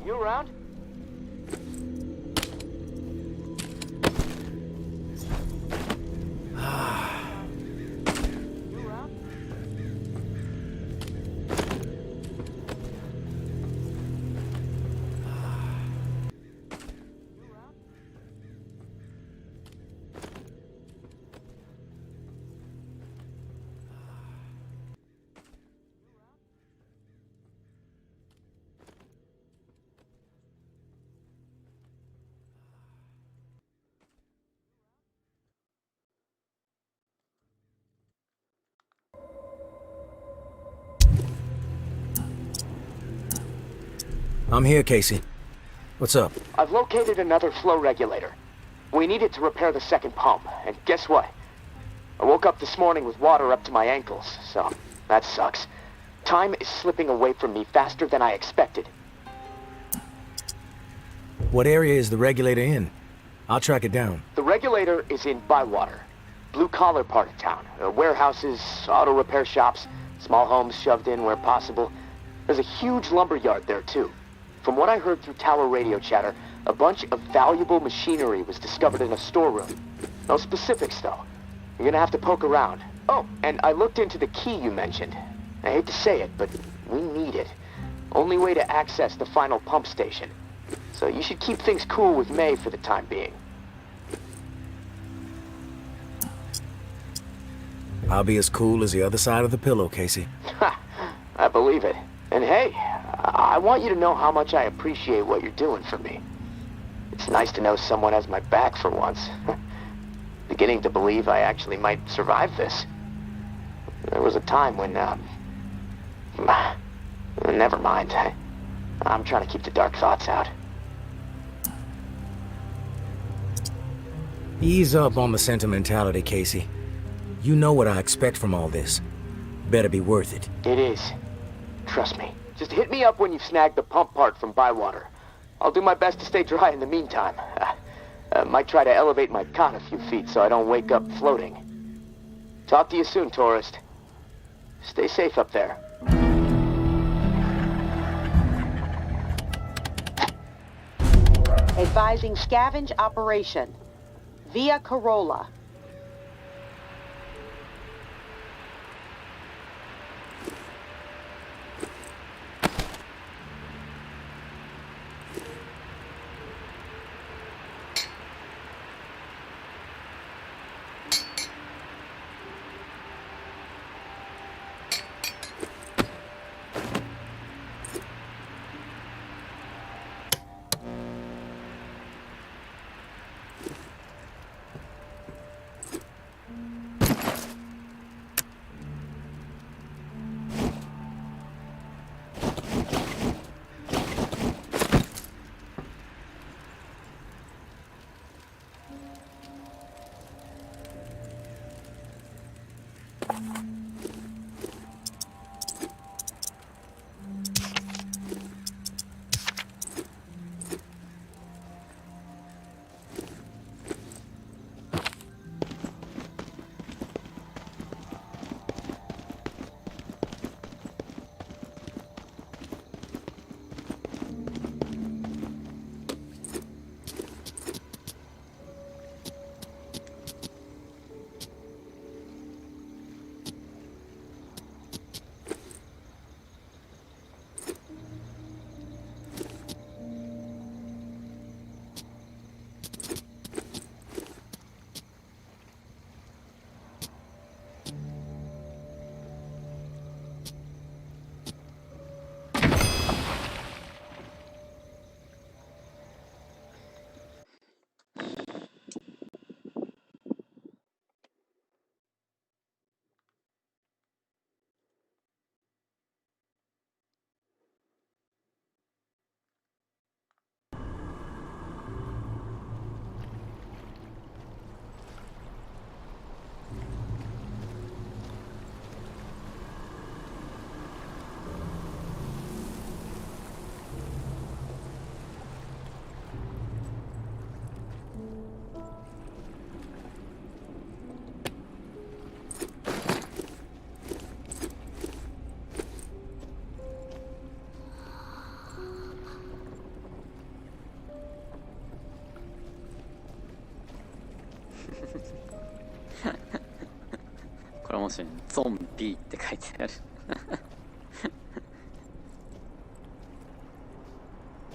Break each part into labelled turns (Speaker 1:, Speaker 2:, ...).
Speaker 1: You around?
Speaker 2: I'm here, Casey. What's up?
Speaker 1: I've located another flow regulator. We need it to repair the second pump, and guess what? I woke up this morning with water up to my ankles, so that sucks. Time is slipping away from me faster than I expected.
Speaker 2: What area is the regulator in? I'll track it down.
Speaker 1: The regulator is in Bywater, blue-collar part of town. Warehouses, auto repair shops, small homes shoved in where possible. There's a huge lumber yard there, too. From what I heard through tower radio chatter, a bunch of valuable machinery was discovered in a storeroom. No specifics, though. You're gonna have to poke around. Oh, and I looked into the key you mentioned. I hate to say it, but we need it. Only way to access the final pump station. So you should keep things cool with May for the time being.
Speaker 2: I'll be as cool as the other side of the pillow, Casey.
Speaker 1: Ha! I believe it. And hey, I want you to know how much I appreciate what you're doing for me. It's nice to know someone has my back for once. Beginning to believe I actually might survive this. There was a time when, never mind. I'm trying to keep the dark thoughts out.
Speaker 2: Ease up on the sentimentality, Casey. You know what I expect from all this. Better be worth it.
Speaker 1: It is. Trust me. Just hit me up when you've snagged the pump part from Bywater. I'll do my best to stay dry in the meantime. Might try to elevate my cot a few feet so I don't wake up floating. Talk to you soon, tourist. Stay safe up there.
Speaker 3: Advising scavenge operation via Corolla.
Speaker 4: これ面白いね。ゾンビって書いてある。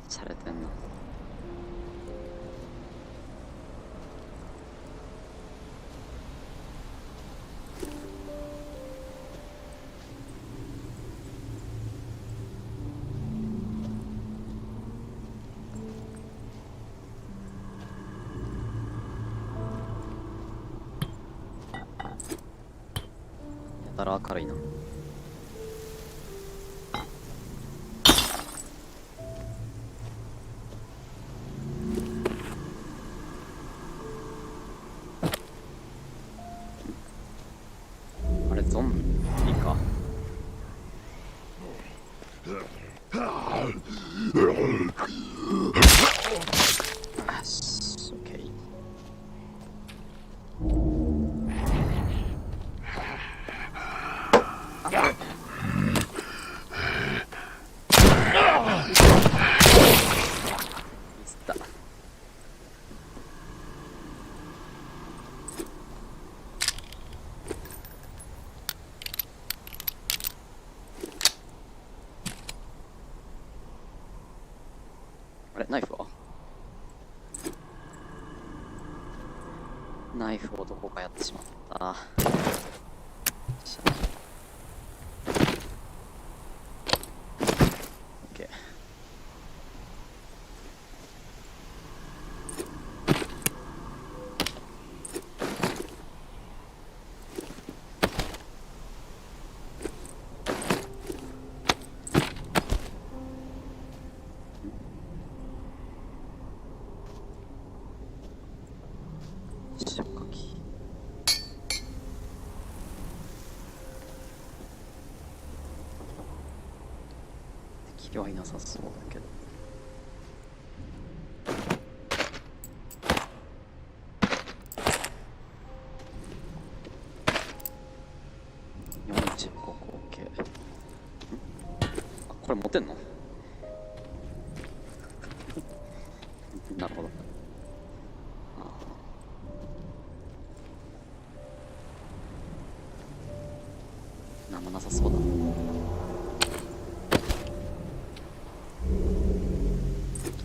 Speaker 4: しゃれてんな。やたら明るいな。あれゾンビか。よし、オッケー。ミスった。あれ、ナイフは？ナイフをどこかやってしまった。よっしゃ。オッケー。消火器。敵はいなさそうだけど。45口径。あ、これ持てんの？なるほど。なんもなさそうだ。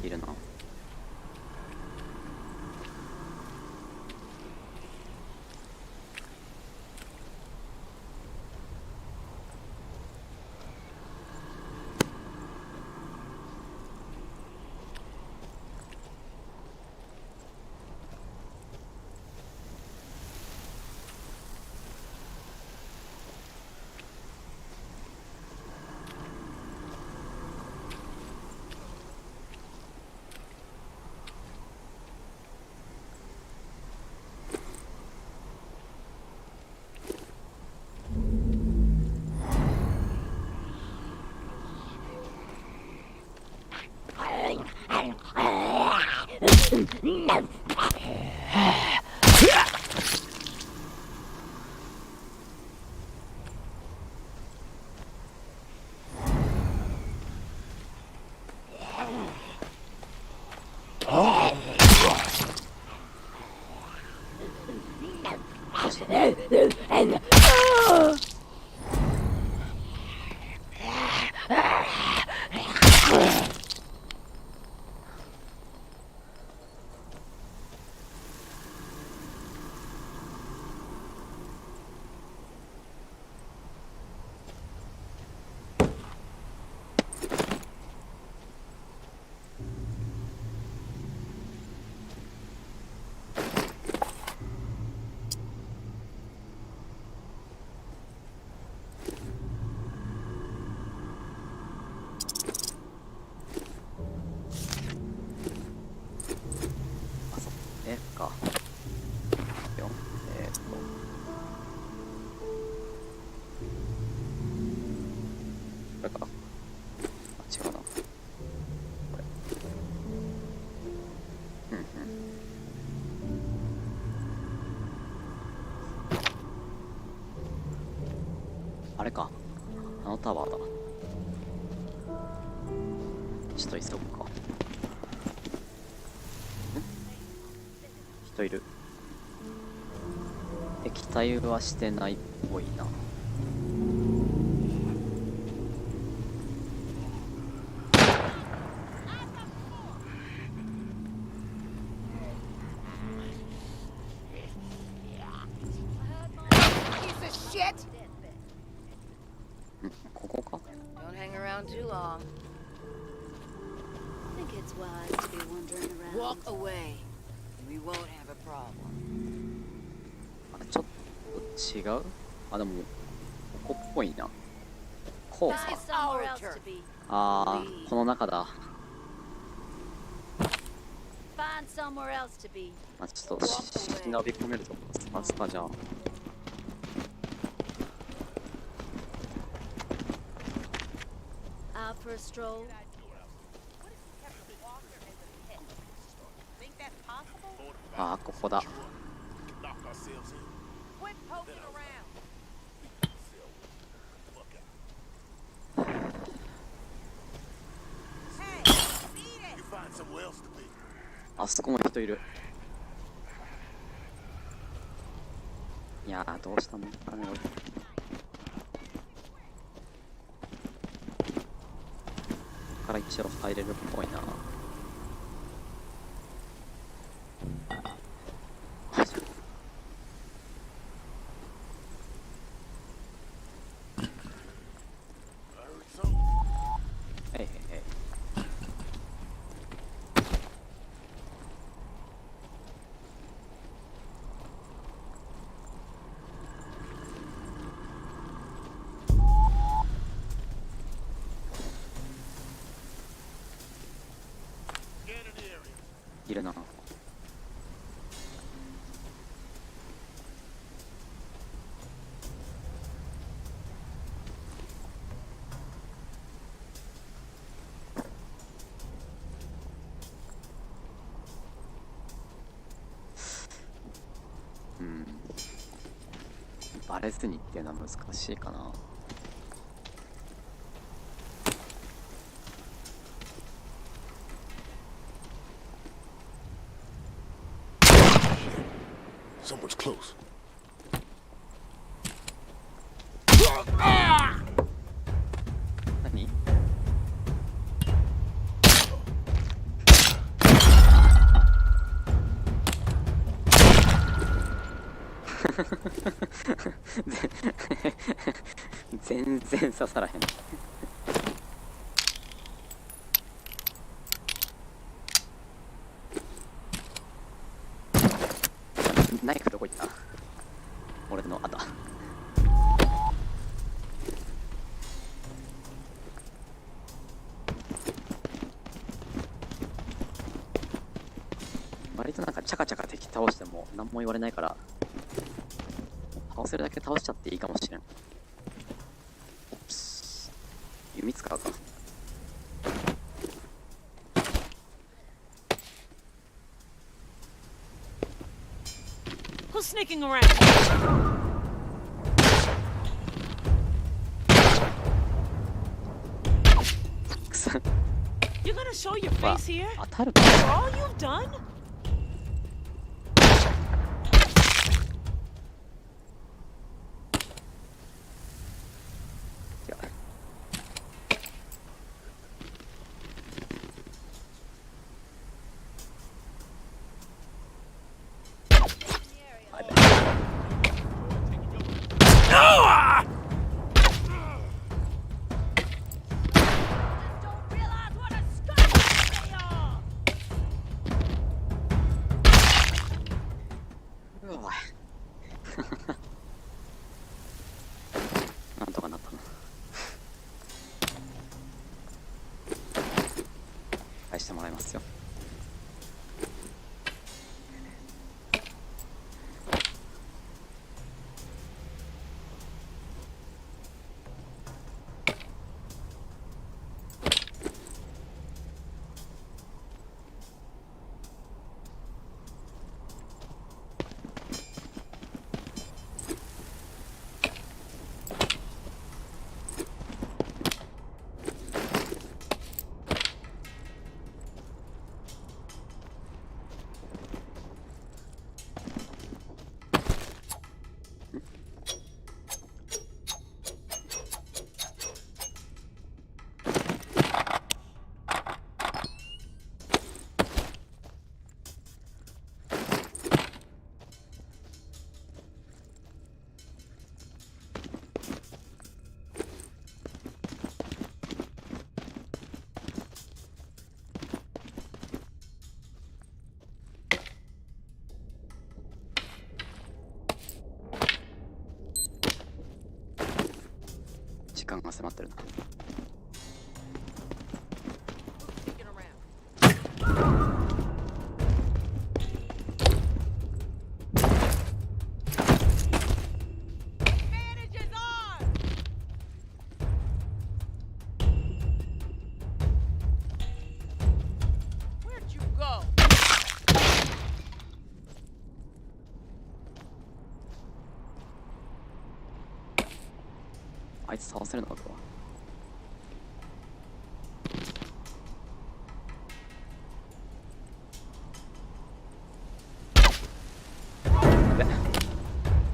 Speaker 4: いるな。か。よ。これか。あ、違うな。これ。うんうん。あれか。あのタワーだ。ちょっと急ぐか。人いる。期待はしてないっぽいな。ここか。
Speaker 5: Don't hang around too long.
Speaker 6: Think it's wise to be wandering around.
Speaker 5: Walk away. We won't have a problem.
Speaker 4: あ、ちょっと違う。あ、でもここっぽいな。こうか。
Speaker 6: Find somewhere else to be.
Speaker 4: あー、この中だ。
Speaker 6: Find somewhere else to be.
Speaker 4: まあ、ちょっと忍び込めるとこ探すかじゃあ。
Speaker 6: Out for a stroll.
Speaker 3: Think that's possible?
Speaker 4: あー、ここだ。
Speaker 3: Quit poking around.
Speaker 4: あそこも人いる。いやー、どうしたもんかね。ここから一応入れるっぽいな。へいへいへい。いるな。うん。バレずにっていうのは難しいかな。
Speaker 7: Someone's close.
Speaker 4: 何？全然刺さらへん。ナイフどこ行った？俺のあった。割となんかチャカチャカ敵倒しても何も言われないから、倒せるだけ倒しちゃっていいかもしれん。オプス。弓使うか。
Speaker 8: Who's sneaking around? You're gonna show your face here?
Speaker 4: 当たるか。
Speaker 8: For all you've done?
Speaker 4: いや。
Speaker 6: Don't realize what a scumbag they are.
Speaker 4: いや、
Speaker 6: Don't
Speaker 4: ちょっと
Speaker 6: realize what a scumbag they are.
Speaker 4: 待って。
Speaker 6: Don't realize what a scumbag they are.
Speaker 4: ちょっと待って。
Speaker 6: Don't realize what a scumbag they are.
Speaker 4: ちょっ迫ってるな。
Speaker 3: Looking around. Advantage is on! Where'd you go?
Speaker 4: あいつ倒せるのかとは。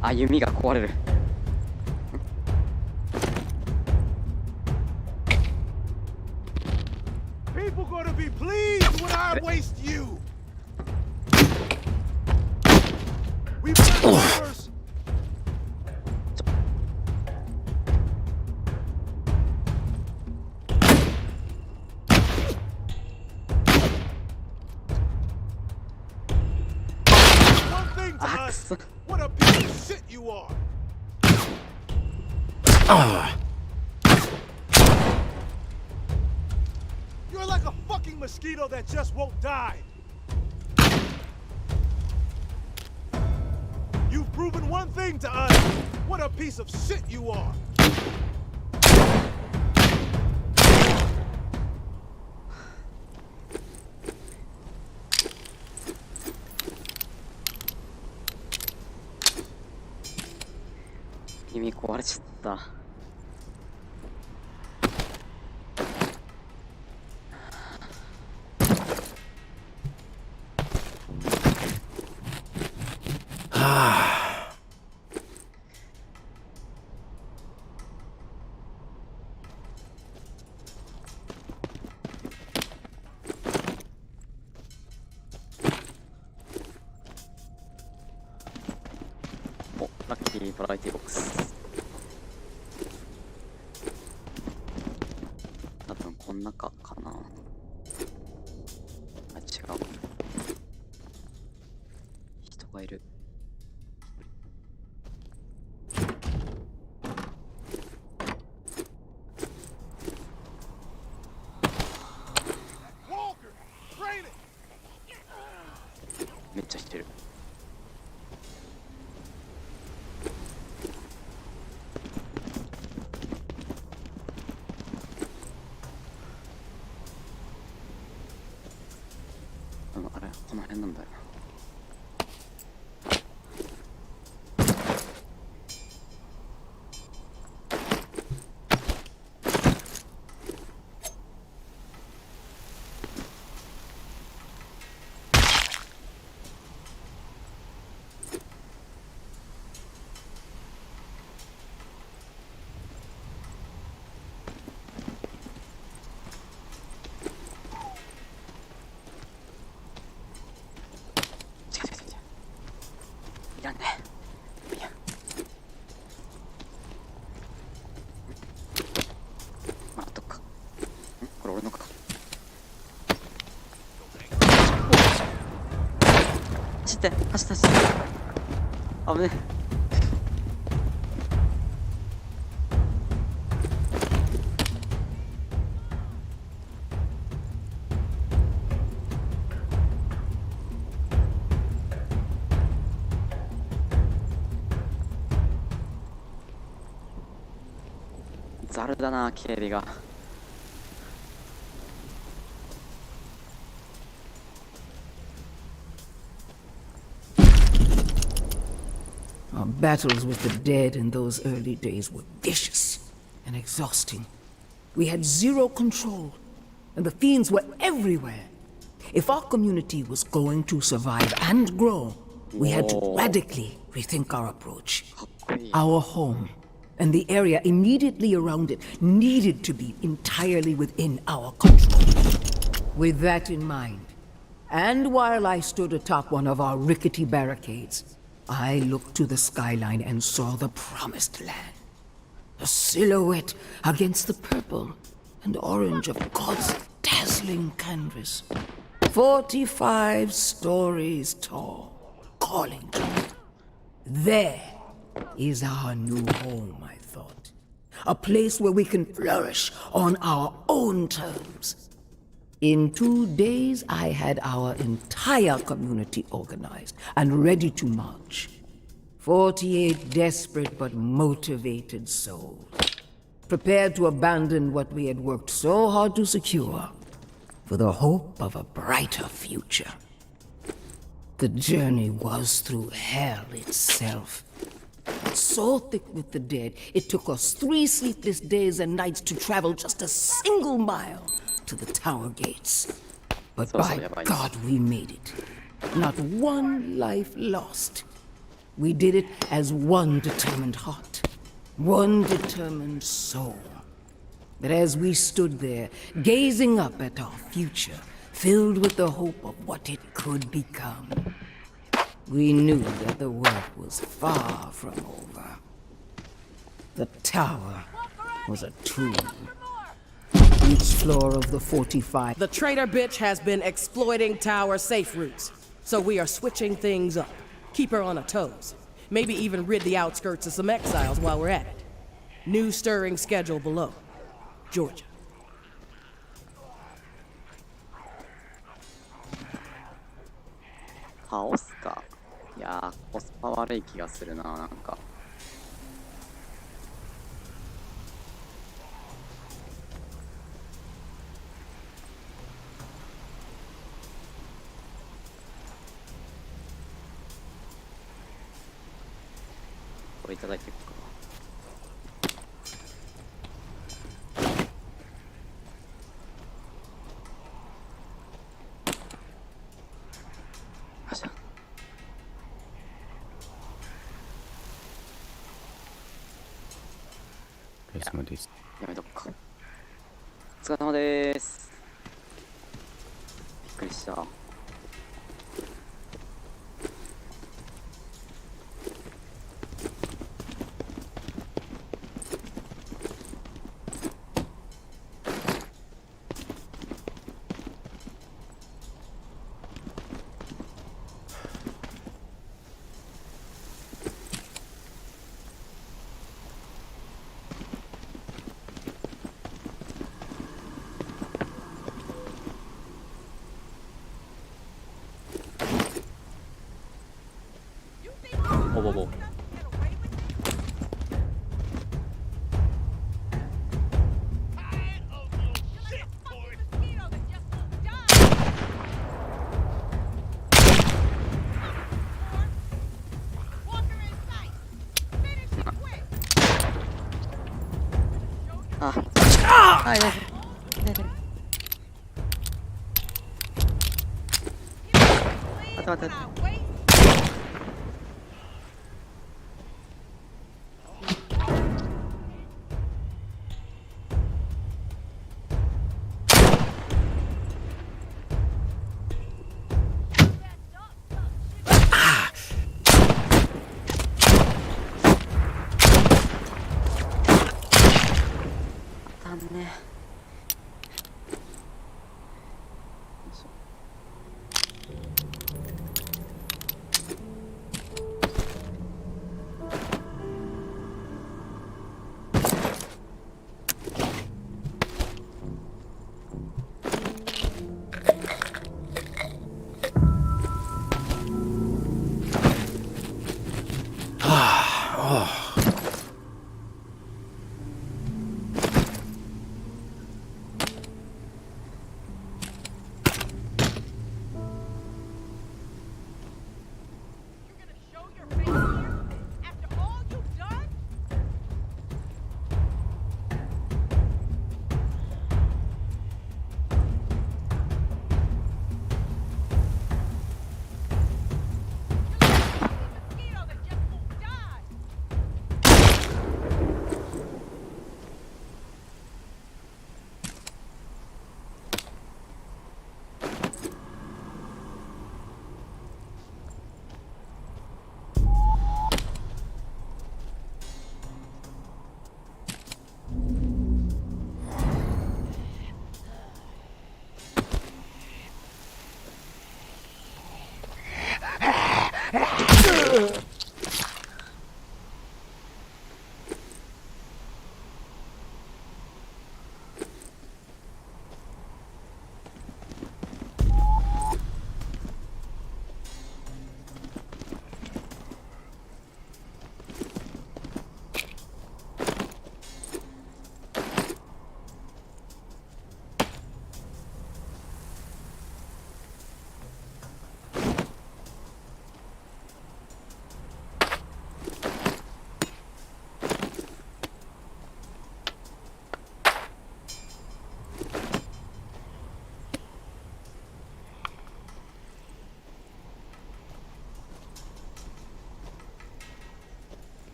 Speaker 4: あ、弓が壊れる。
Speaker 7: People gonna be pleased when I waste you. We first. One thing to
Speaker 4: あ、く
Speaker 7: us.
Speaker 4: そ。
Speaker 7: What a piece of shit you are. You're like a fucking mosquito that just won't die. You've proven one thing to us. What a piece of shit you are. 弓壊れちゃった。お、ラッキーバラエティボックス。多分こんなかな。あ、違う。人がいる。Walker, train it.
Speaker 4: めっちゃ来てる。あれ、この辺なんだよな。いらんね。いや。まあ、どっか。これ俺のか。走って、走って、走って。危ねえ。ザルだな、警備が。
Speaker 9: Our battles with the dead in those early days were vicious and exhausting. We had zero control, and the fiends were everywhere. If our community was going to survive and grow, we had to radically rethink our approach. Our home and the area immediately around it needed to be entirely within our control. With that in mind, and while I stood atop one of our rickety barricades, I looked to the skyline and saw the promised land. A silhouette against the purple and orange of God's dazzling canvas. 45 stories tall, calling to me. There is our new home, I thought. A place where we can flourish on our own terms. In 2 days, I had our entire community organized and ready to march. 48 desperate but motivated souls, prepared to abandon what we had worked so hard to secure for the hope of a brighter future. The journey was through hell itself. So thick with the dead, it took us 3 sleepless days and nights to travel just a single mile to the tower gates. But by God, we made it. Not one life lost. We did it as one determined heart, one determined soul. But as we stood there, gazing up at our future, filled with the hope of what it could become, we knew that the work was far from over. The tower was a tomb. Each floor of the 45...
Speaker 10: The traitor bitch has been exploiting tower safe routes, so we are switching things up. Keep her on her toes. Maybe even rid the outskirts of some exiles while we're at it. New stirring schedule below. Georgia.
Speaker 4: 倒すか。いやー、コスパ悪い気がするな、なんか。これいただいていこうかな。やめとくか。お疲れ様でーす。びっくりした。ボボボ。あ、はい、待って待って。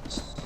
Speaker 4: し。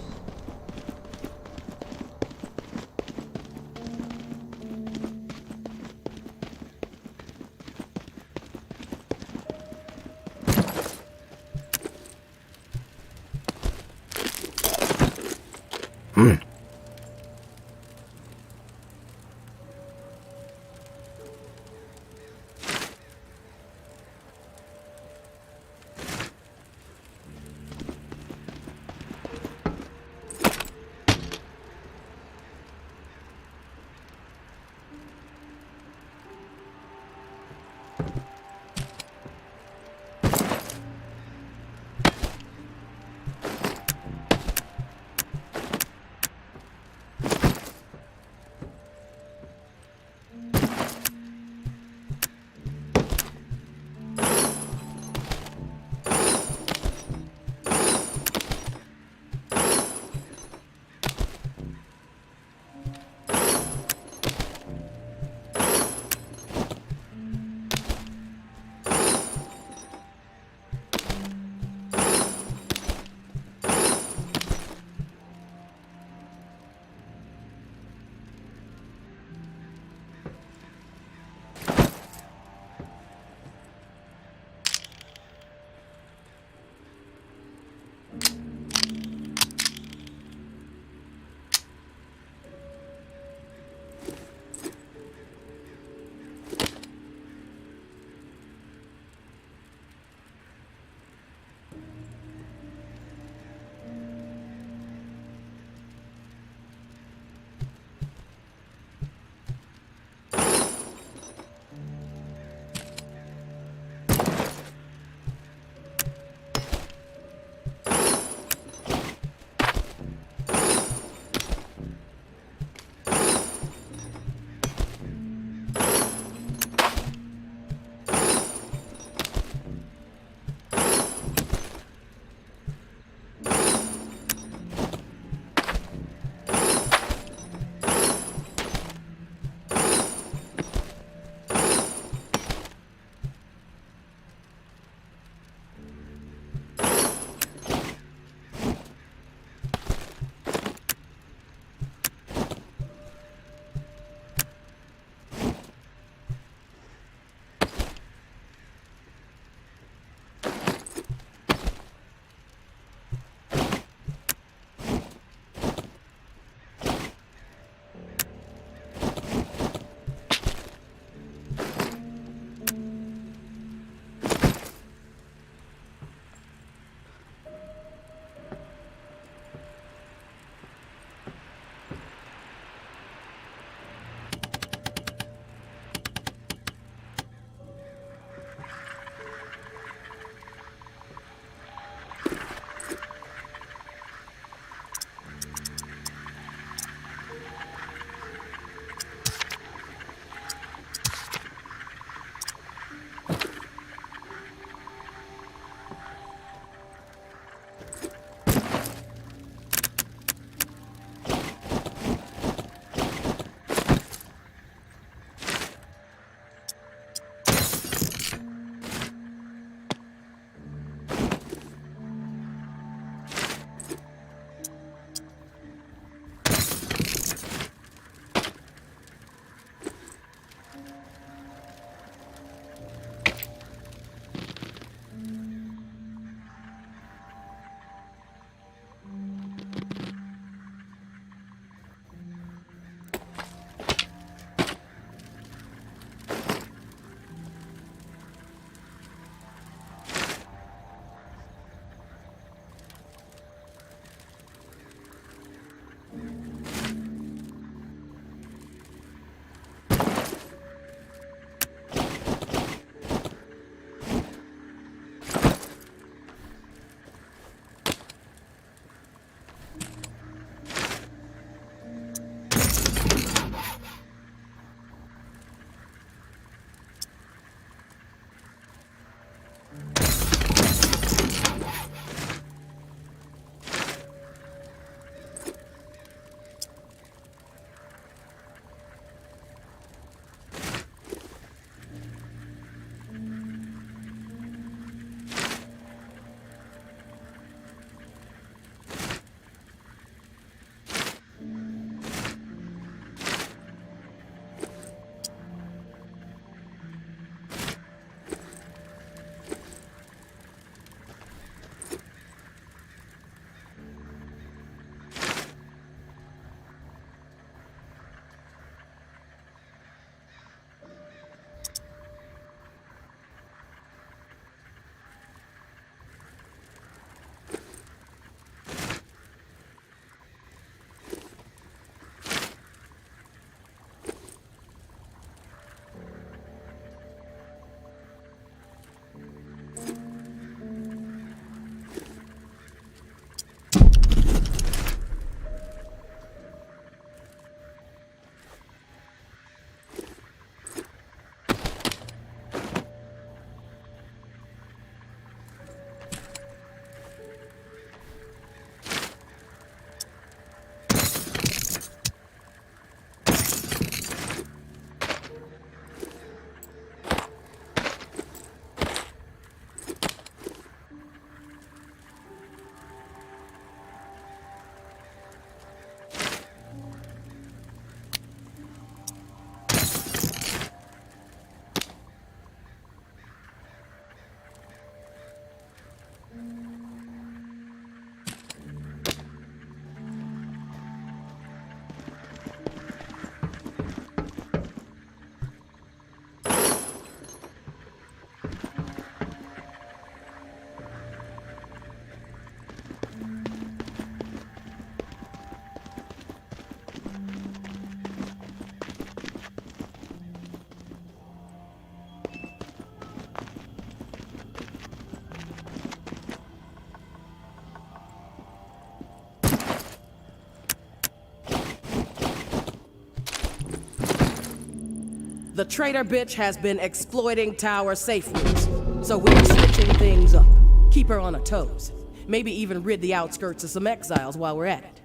Speaker 10: The traitor bitch has been exploiting tower safe routes, so we're switching things up. Keep her on her toes. Maybe even rid the outskirts of some exiles while we're at it.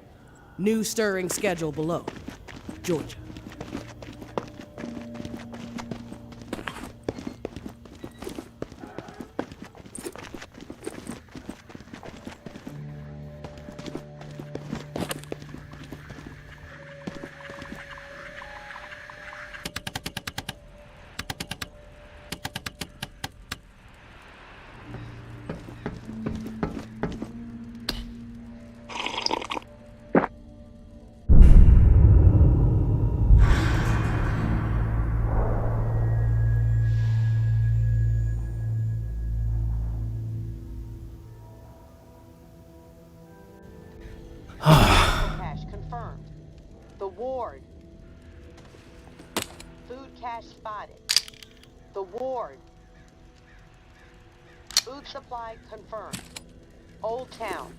Speaker 10: New stirring schedule below. Georgia.
Speaker 3: Cache confirmed. The ward. Food cache spotted. The ward. Food supply confirmed. Old Town.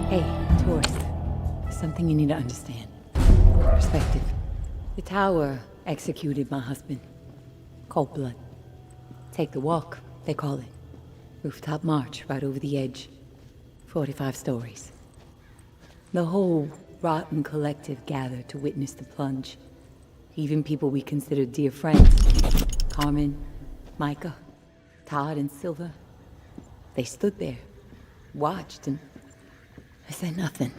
Speaker 11: Hey, tourist. There's something you need to understand. Perspective. The tower executed my husband. Cold blood. Take the walk, they call it. Rooftop march right over the edge. 45 stories. The whole rotten collective gathered to witness the plunge. Even people we considered dear friends. Carmen, Micah, Todd, and Silver. They stood there, watched, and I said nothing.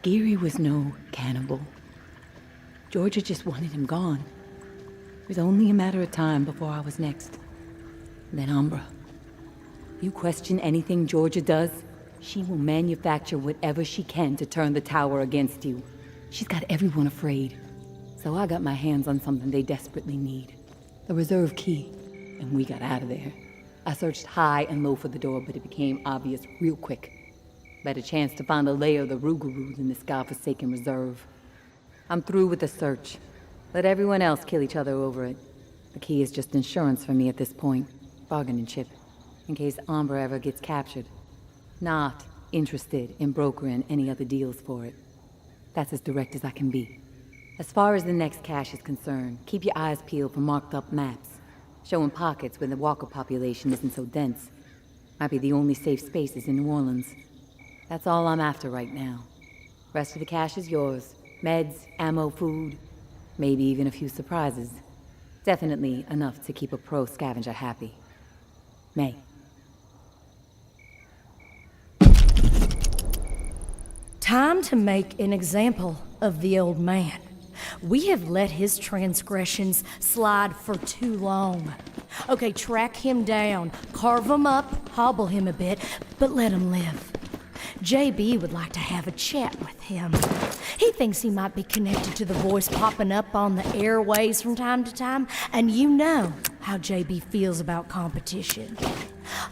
Speaker 11: Geary was no cannibal. Georgia just wanted him gone. It was only a matter of time before I was next. Then Umbra. You question anything Georgia does, she will manufacture whatever she can to turn the tower against you. She's got everyone afraid. So I got my hands on something they desperately need. The reserve key. And we got out of there. I searched high and low for the door, but it became obvious real quick. Better chance to find the lair of the Rougarou than this godforsaken reserve. I'm through with the search. Let everyone else kill each other over it. The key is just insurance for me at this point. Bargaining chip. In case Umbra ever gets captured. Not interested in brokering any other deals for it. That's as direct as I can be. As far as the next cache is concerned, keep your eyes peeled for marked up maps. Showing pockets where the walker population isn't so dense. Might be the only safe spaces in New Orleans. That's all I'm after right now. Rest of the cash is yours. Meds, ammo, food. Maybe even a few surprises. Definitely enough to keep a pro scavenger happy. May.
Speaker 12: Time to make an example of the old man. We have let his transgressions slide for too long. Okay, track him down, carve him up, hobble him a bit, but let him live. JB would like to have a chat with him. He thinks he might be connected to the voice popping up on the airways from time to time, and you know how JB feels about competition.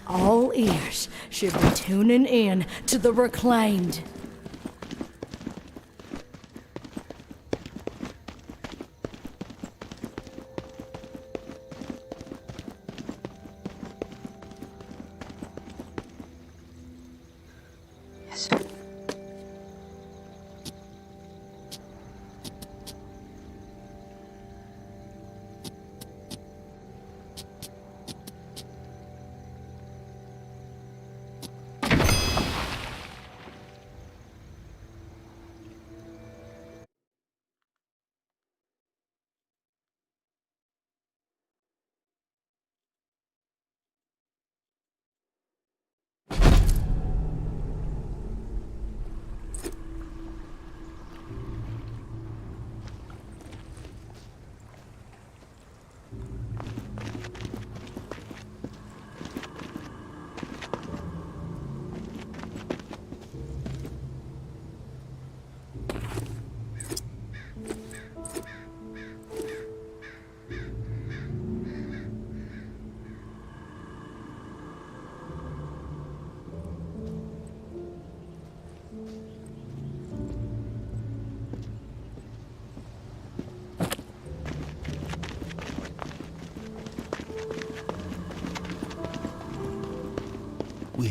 Speaker 12: All ears should be tuning in to the Reclaimed.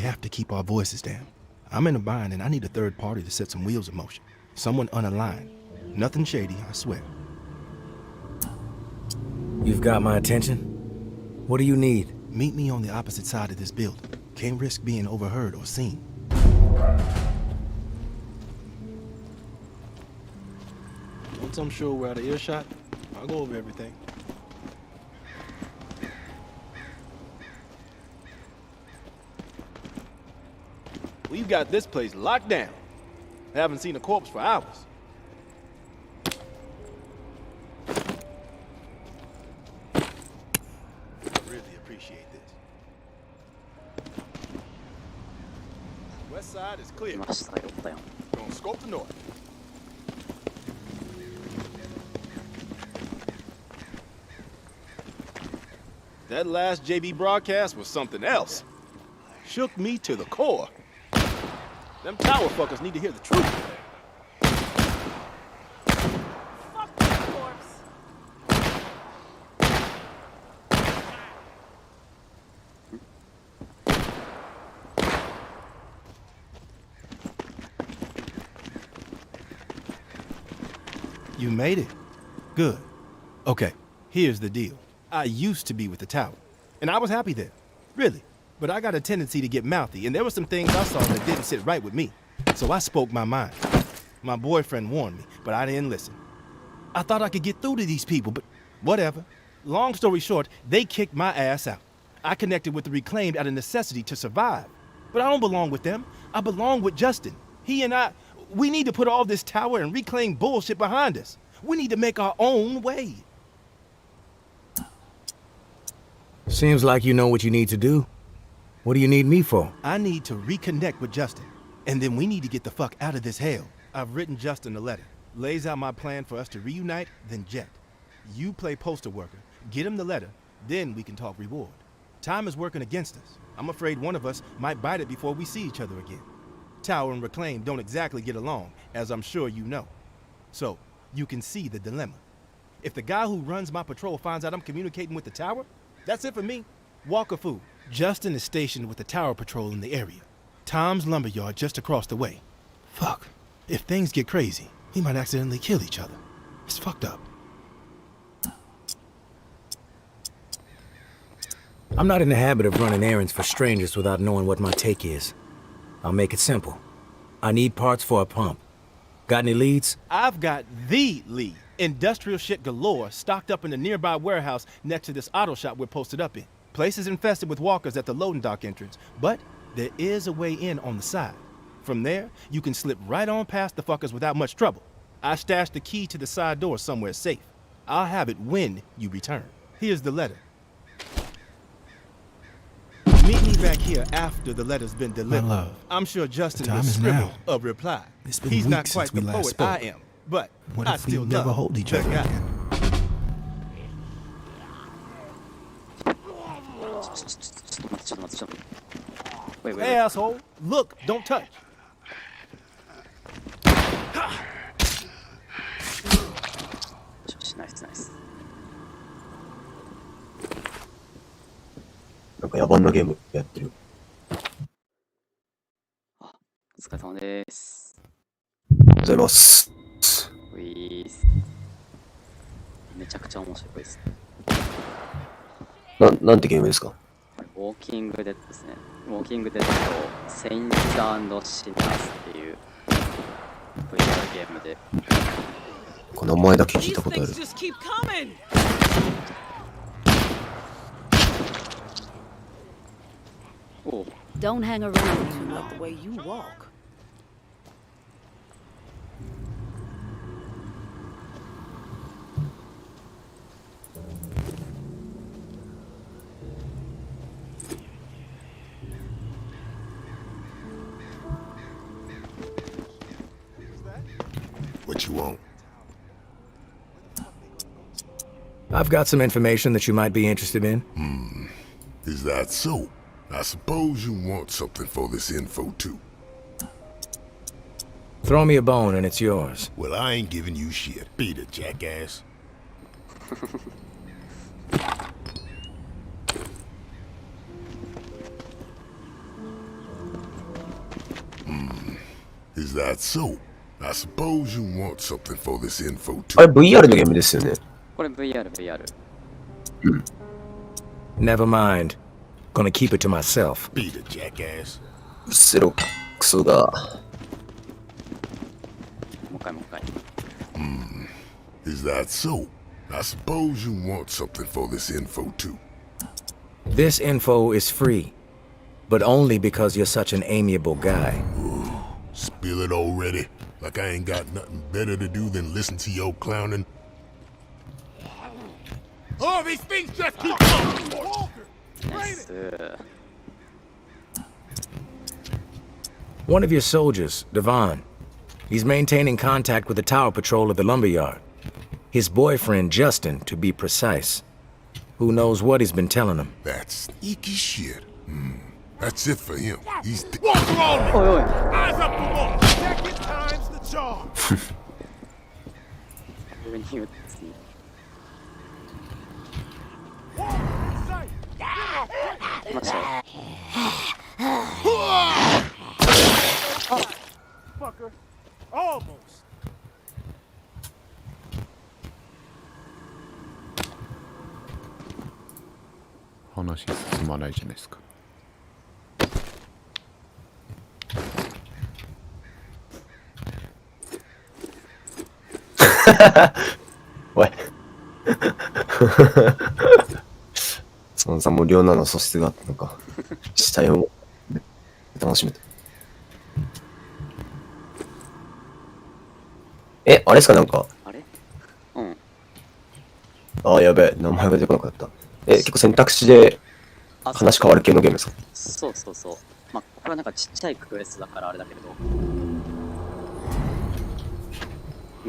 Speaker 13: have to keep our voices down. I'm in a bind and I need a third party to set some wheels in motion. Someone unaligned. Nothing shady, I swear.
Speaker 2: You've got my attention. What do you need?
Speaker 13: Meet me on the opposite side of this building. Can't risk being overheard or seen. Once I'm sure we're out of earshot, I'll go over everything. We've got this place locked down. Haven't seen a corpse for hours. I really appreciate this. West side is clear. Gonna scope the north. That last JB broadcast was something else. Shook me to the core. Them tower fuckers need to hear the truth.
Speaker 8: Fuck that corpse.
Speaker 13: You made it. Good. Okay, here's the deal. I used to be with the tower, and I was happy there. Really. But I got a tendency to get mouthy, and there were some things I saw that didn't sit right with me. So I spoke my mind. My boyfriend warned me, but I didn't listen. I thought I could get through to these people, but whatever. Long story short, they kicked my ass out. I connected with the Reclaimed out of necessity to survive. But I don't belong with them. I belong with Justin. He and I, we need to put all this tower and Reclaim bullshit behind us. We need to make our own way.
Speaker 2: Seems like you know what you need to do. What do you need me for?
Speaker 13: I need to reconnect with Justin, and then we need to get the fuck out of this hell. I've written Justin a letter. Lays out my plan for us to reunite, then jet. You play poster worker, get him the letter, then we can talk reward. Time is working against us. I'm afraid one of us might bite it before we see each other again. Tower and Reclaim don't exactly get along, as I'm sure you know. So, you can see the dilemma. If the guy who runs my patrol finds out I'm communicating with the tower, that's it for me. Walker fool. Justin is stationed with the tower patrol in the area. Tom's lumberyard just across the way. Fuck. If things get crazy, we might accidentally kill each other. It's fucked up.
Speaker 2: I'm not in the habit of running errands for strangers without knowing what my take is. I'll make it simple. I need parts for a pump. Got any leads?
Speaker 13: I've got the lead. Industrial shit galore stocked up in the nearby warehouse next to this auto shop we're posted up in. Place is infested with walkers at the loading dock entrance, but there is a way in on the side. From there, you can slip right on past the fuckers without much trouble. I stashed the key to the side door somewhere safe. I'll have it when you return. Here's the letter. Meet me back here after the letter's been delivered. My love, I'm sure Justin will scribble a reply. He's not quite the poet I am, but I still never hold each other again.
Speaker 4: Wait.
Speaker 13: Hey, asshole. Look, don't touch.
Speaker 4: Nice.
Speaker 14: なんか野蛮なゲームやってる。
Speaker 4: お疲れ様です。
Speaker 14: おはようございます。
Speaker 4: ういーす。めちゃくちゃ面白いです。
Speaker 14: なんてゲームですか？
Speaker 4: ウォーキングデッドですね。ウォーキングデッドセインツ&シナーズっていう VR ゲームで。
Speaker 14: この名前だけ聞いたことある。
Speaker 6: Don't hang around too long.
Speaker 3: The way you walk.
Speaker 15: What you want?
Speaker 2: I've got some information that you might be interested in.
Speaker 15: Is that so? I suppose you want something for this info too.
Speaker 2: Throw me a bone and it's yours.
Speaker 15: Well, I ain't giving you shit. Beat it, jackass. Is that so? I suppose you want something for this info
Speaker 14: あ
Speaker 15: too.
Speaker 14: れ VR のゲームですよね。
Speaker 4: これ VR。Never
Speaker 2: mind. Gonna keep it to myself.
Speaker 15: Beat it, jackass.
Speaker 14: うっせろ、クソが。
Speaker 4: もう一回。
Speaker 15: Is that so? I suppose you want something for this info too.
Speaker 2: This info is free, but only because you're such an amiable guy.
Speaker 15: Spill it already? Like I ain't got nothing better to do than listen to your clowning? Oh, these things just keep going!
Speaker 4: ナイス。
Speaker 2: One of your soldiers, Devon, he's maintaining contact with the tower patrol of the lumberyard. His boyfriend, Justin, to be precise. Who knows what he's been telling him?
Speaker 15: That's sneaky shit. That's it for him. He's...
Speaker 7: Walk on me!
Speaker 4: おいおい。
Speaker 7: Eyes up the wall! Second time's the charm!
Speaker 4: 上に言うですね。
Speaker 7: Wall in sight!
Speaker 4: 来ましたよ。
Speaker 7: Fucker. Almost.
Speaker 16: 話進まないじゃないですか。
Speaker 14: おい。そのさ、もう両名の素質があったのか。死体を楽しめた。え、あれですかなんか。
Speaker 4: あれ？うん。
Speaker 14: ああ、やべえ。名前が出てこなかった。結構選択肢で話変わる系のゲームですか？
Speaker 4: そう。まあ、これはなんかちっちゃいクエストだからあれだけど。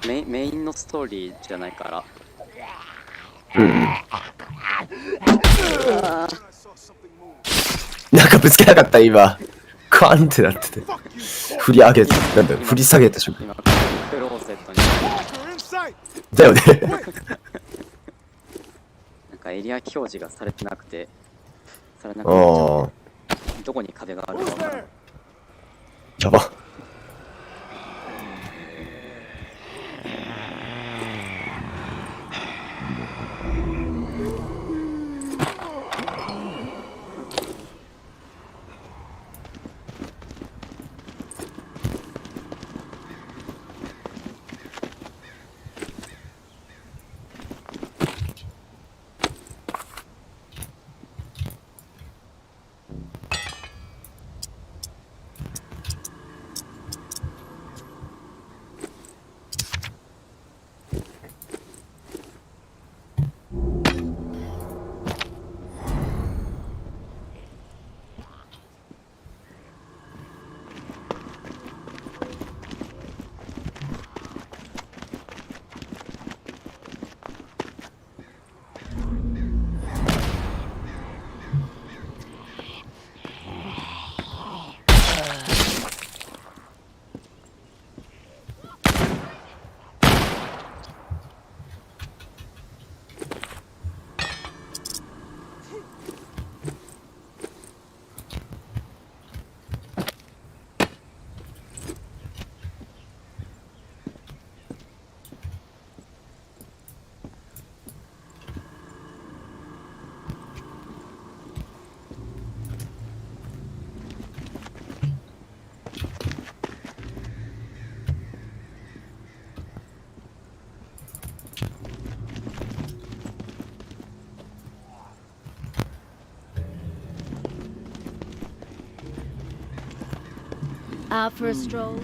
Speaker 4: メインのストーリーじゃないから。
Speaker 14: なんかぶつけなかった今。カーンってなってて。振り上げて、なんだ振り下げた瞬間。
Speaker 4: 今クローゼットに。
Speaker 14: だよね。
Speaker 4: なんかエリア表示がされてなくて、されなくて、どこに壁があるかわからない。
Speaker 14: やば。
Speaker 6: Out for a stroll?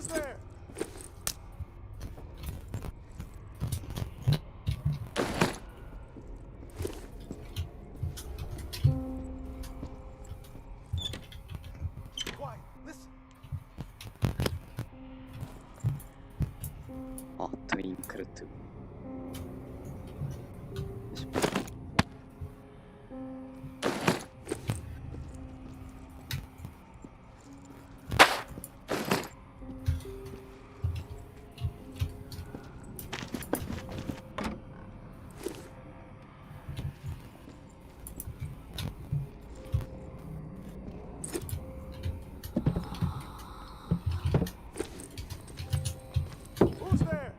Speaker 7: Who's there? Quiet. Listen.
Speaker 4: あ、トゥインクルトゥ。
Speaker 7: Who's there?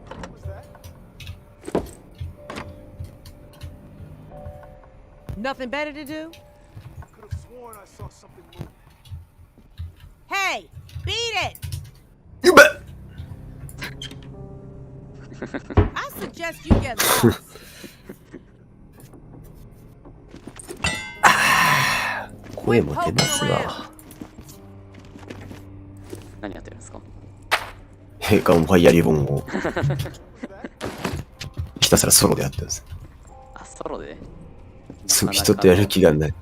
Speaker 7: Who's that?
Speaker 3: Nothing better to do?
Speaker 7: Could have sworn I saw something move.
Speaker 3: Hey, beat it!
Speaker 14: You bet.
Speaker 3: I suggest you get lost.
Speaker 14: 声も出ますが。
Speaker 4: 何やってるんですか？
Speaker 14: ガンファイヤリボンをひたすらソロでやってるんです。
Speaker 4: あ、ソロで？
Speaker 14: そう、人とやる気がない。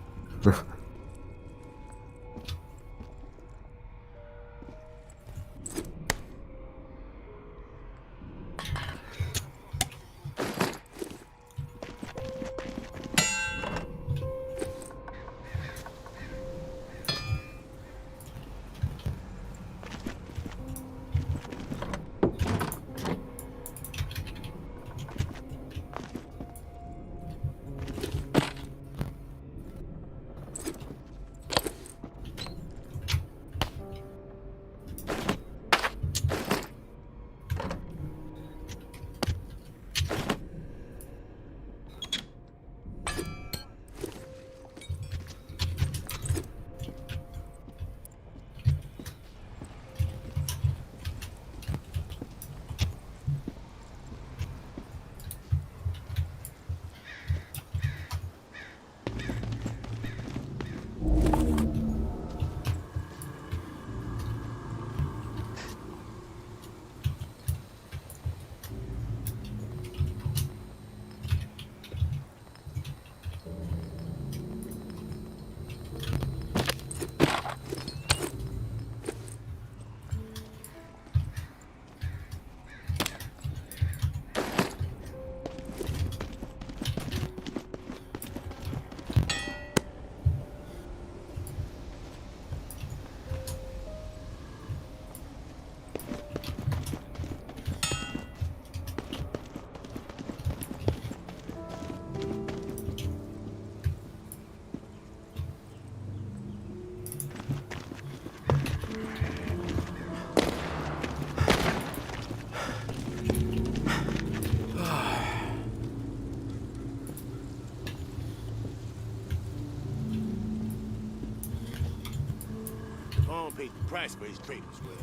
Speaker 7: Paid the price for his traders well.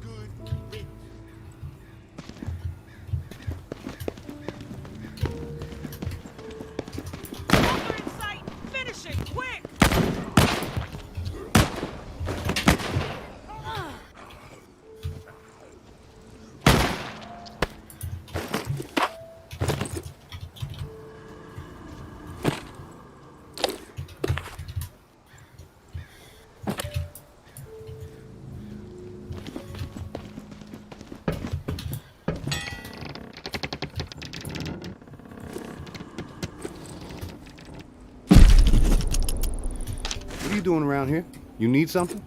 Speaker 7: Good riddance.
Speaker 8: Walker in sight! Finish it, quick!
Speaker 17: What are you doing around here? You need something?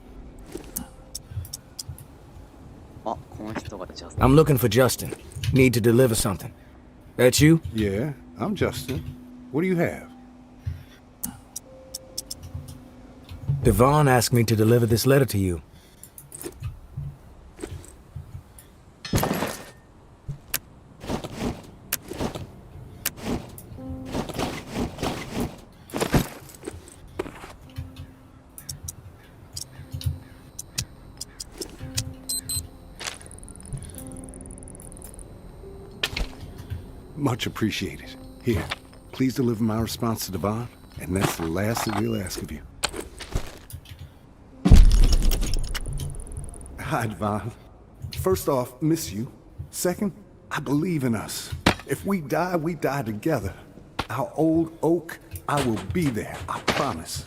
Speaker 2: I'm looking for Justin. Need to deliver something. That you?
Speaker 17: Yeah, I'm Justin. What do you have?
Speaker 2: Devon asked me to deliver this letter to you.
Speaker 17: Much appreciated. Here, please deliver my response to Devon, and that's the last that we'll ask of you. Hi, Devon. First off, miss you. Second, I believe in us. If we die together. Our old oak, I will be there, I promise.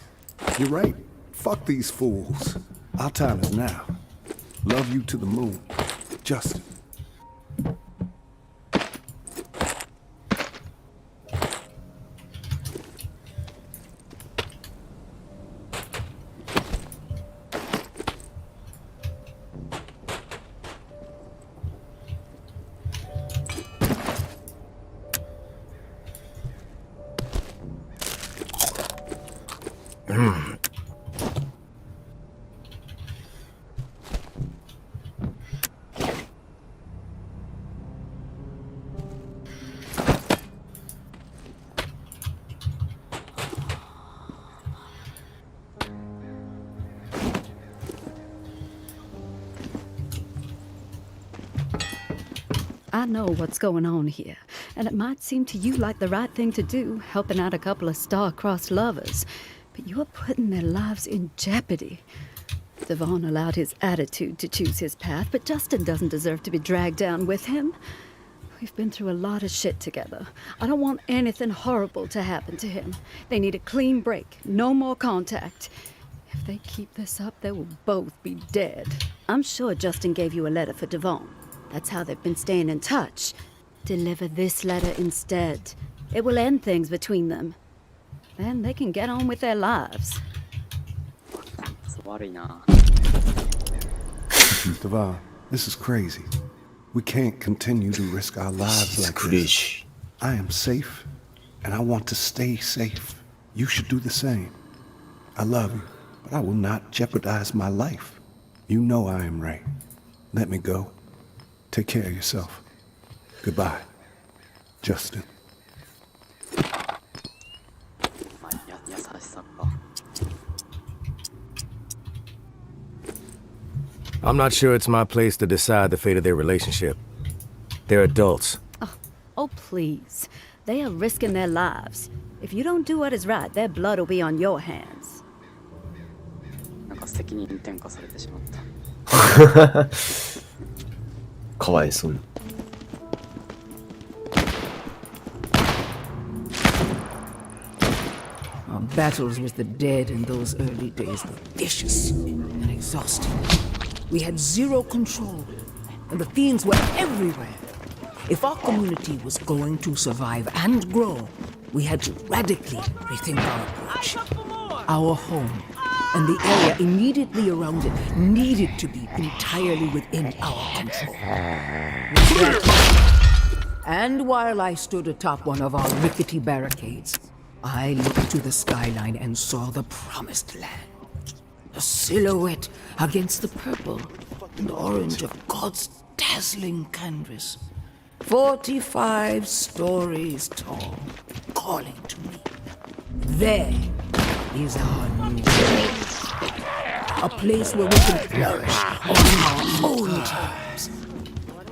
Speaker 17: You're right. Fuck these fools. Our time is now. Love you to the moon. Justin.
Speaker 6: I know what's going on here, and it might seem to you like the right thing to do, helping out a couple of star-crossed lovers, but you are putting their lives in jeopardy. Devon allowed his attitude to choose his path, but Justin doesn't deserve to be dragged down with him. We've been through a lot of shit together. I don't want anything horrible to happen to him. They need a clean break, no more contact. If they keep this up, they will both be dead. I'm sure Justin gave you a letter for Devon. That's how they've been staying in touch. Deliver this letter instead. It will end things between them. Then they can get on with their lives.
Speaker 17: Devon, this is crazy. We can't continue to risk our lives like this. I am safe, and I want to stay safe. You should do the same. I love you, but I will not jeopardize my life. You know I am right. Let me go. Take care of yourself. Goodbye, Justin.
Speaker 2: I'm not sure it's my place to decide the fate of their relationship. They're adults.
Speaker 6: Oh, please. They are risking their lives. If you don't do what is right, their blood will be on your hands.
Speaker 9: Our battles with the dead in those early days were vicious and exhausting. We had zero control, and the fiends were everywhere. If our community was going to survive and grow, we had to radically rethink our approach. Our home and the area immediately around it needed to be entirely within our control. And while I stood atop one of our rickety barricades, I looked to the skyline and saw the promised land. A silhouette against the purple and orange of God's dazzling canvas. 45 stories tall, calling to me. There is our new place. A place where we can flourish on our own terms.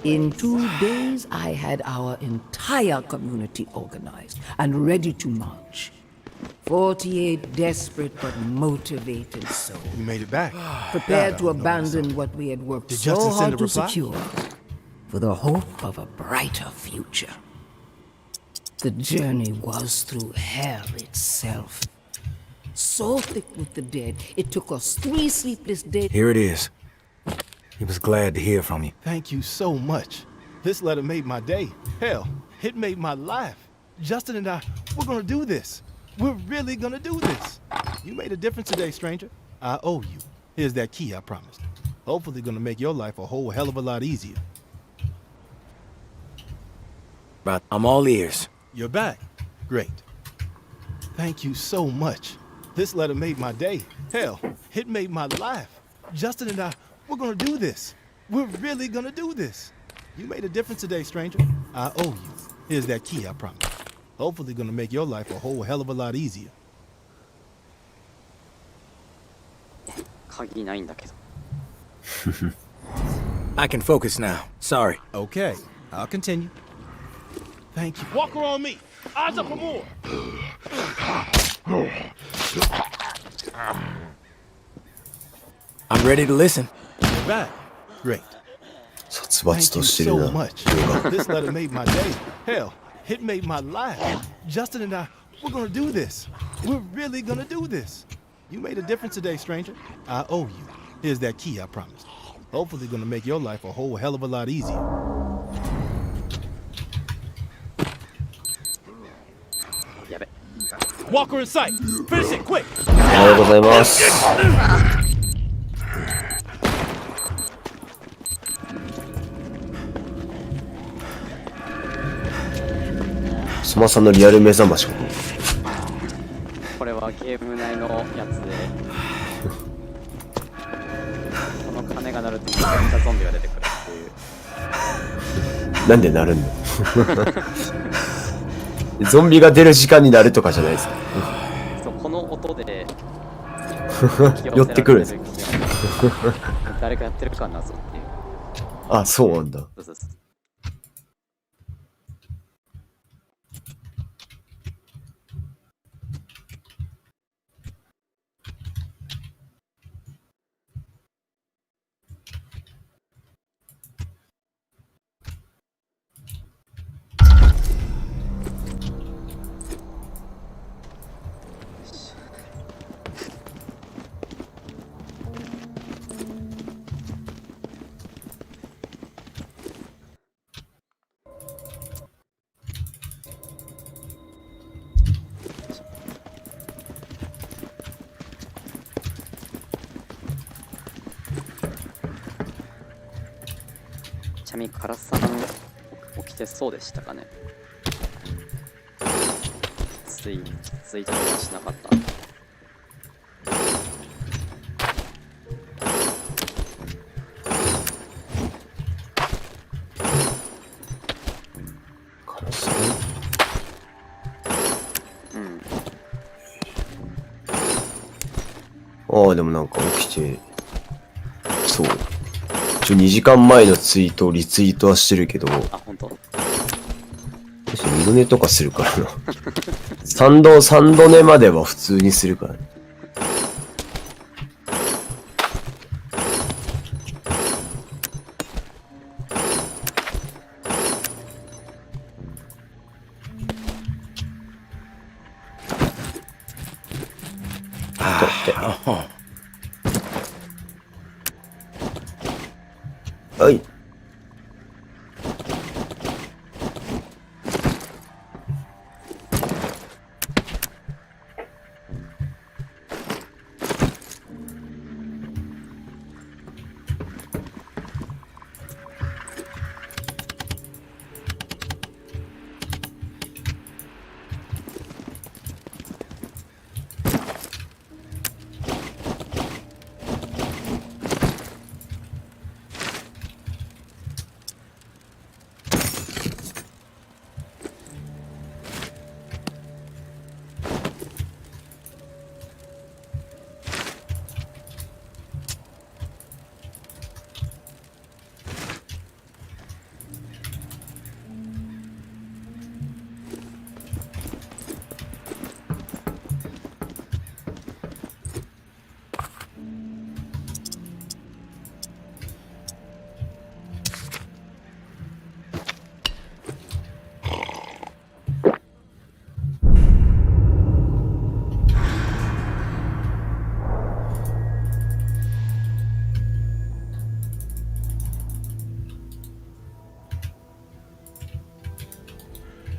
Speaker 9: In 2 days, I had our entire community organized and ready to march. 48 desperate but motivated souls.
Speaker 13: We made it back.
Speaker 9: Prepared to abandon what we had worked so hard to secure for the hope of a brighter future. The journey was through hell itself. So thick with the dead, it took us 3 sleepless days.
Speaker 2: Here it is. He was glad to hear from you.
Speaker 13: Thank you so much. This letter made my day. Hell, it made my life. Justin and I, we're gonna do this. We're really gonna do this. You made a difference today, stranger. I owe you. Here's that key I promised. Hopefully gonna make your life a whole hell of a lot easier.
Speaker 2: But I'm all ears.
Speaker 13: You're back. Great. Thank you so much. This letter made my day. Hell, it made my life. Justin and I, we're gonna do this. We're really gonna do this. You made a difference today, stranger. I owe you. Here's that key I promised. Hopefully gonna make your life a whole hell of a lot easier.
Speaker 2: I can focus now. Sorry.
Speaker 13: Okay, I'll continue. Thank you. Walker on me. Eyes up for more.
Speaker 2: I'm ready to listen.
Speaker 13: Right. Great.
Speaker 14: 殺伐としてる
Speaker 13: so
Speaker 14: な。
Speaker 13: much. This letter made my day. Hell, it made my life. Justin and I, we're gonna do this. We're really gonna do this. You made a difference today, stranger. I owe you. Here's that key I promised. Hopefully gonna make your life a whole hell of a lot easier. Walker in sight. Finish it quick.
Speaker 14: おはようございます。スマさんのリアル目覚ましか。
Speaker 4: これはゲーム内のやつでこの鐘が鳴るとめちゃくちゃゾンビが出てくるっていう。
Speaker 14: なんで鳴るんだゾンビが出る時間になるとかじゃないですか。
Speaker 4: そう、この音で
Speaker 14: 寄ってくるんですよ。
Speaker 4: 誰かやってるかなぞっていう。
Speaker 14: あ、そうなんだ。
Speaker 4: そうそうそう。ちなみにカラスさん起きてそうでしたかね。ツイートはしなかった。
Speaker 14: カラス
Speaker 4: うん。
Speaker 14: ああ、でもなんか起きて、そう。2時間前のツイートをリツイートはしてるけど、
Speaker 4: あ、本当？
Speaker 14: 二度寝とかするからな。三度寝までは普通にするからね。はい。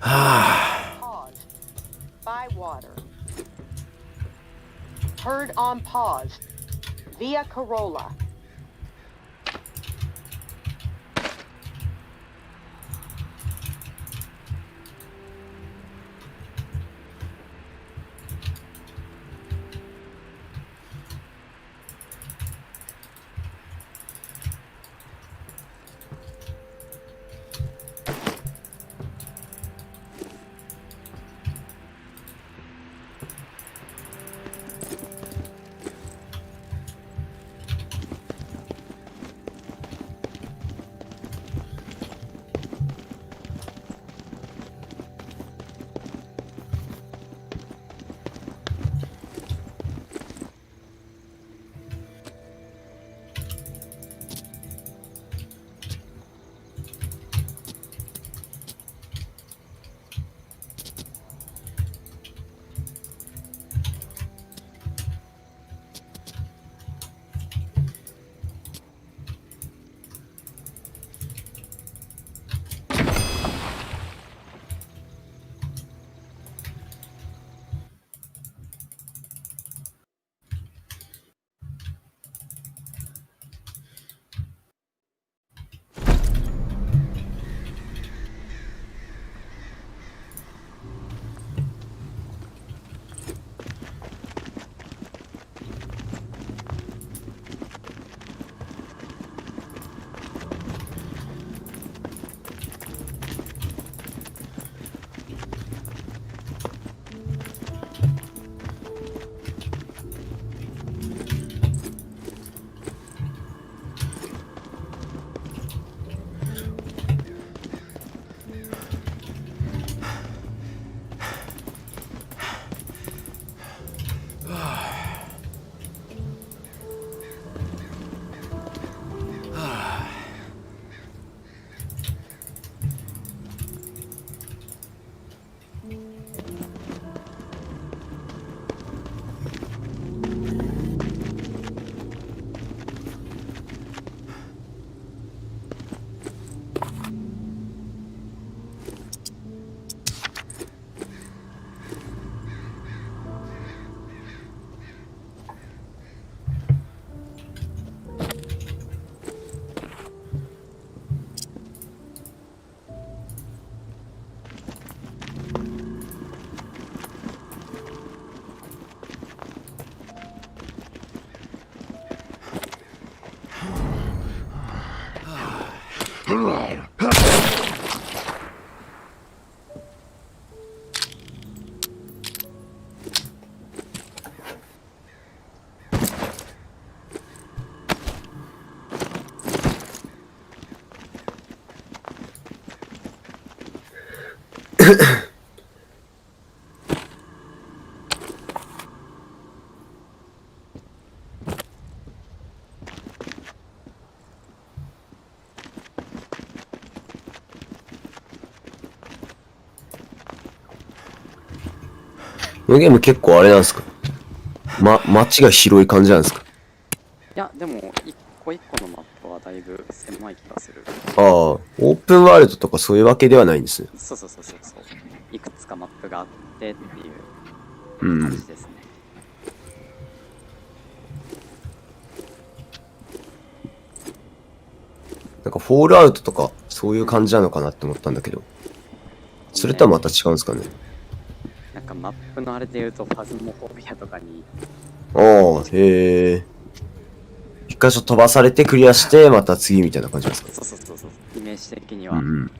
Speaker 3: Pause. By water. Heard on pause. Via Corolla.
Speaker 14: このゲーム結構あれなんですか？街が広い感じなんですか？
Speaker 4: いや、でも、一個一個のマップはだいぶ狭い気がする。
Speaker 14: ああ、オープンワールドとかそういうわけではないんですね。
Speaker 4: そう。いくつかマップがあってっていう
Speaker 14: うん。
Speaker 4: 感じですね。
Speaker 14: なんかフォールアウトとかそういう感じなのかなって思ったんだけど、それとはまた違うんですかね。
Speaker 4: なんかマップのあれで言うとファズモフォビアとかに。
Speaker 14: ああ、へえ。一箇所飛ばされてクリアしてまた次みたいな感じですか？
Speaker 4: そう。イメージ的には。
Speaker 14: うん。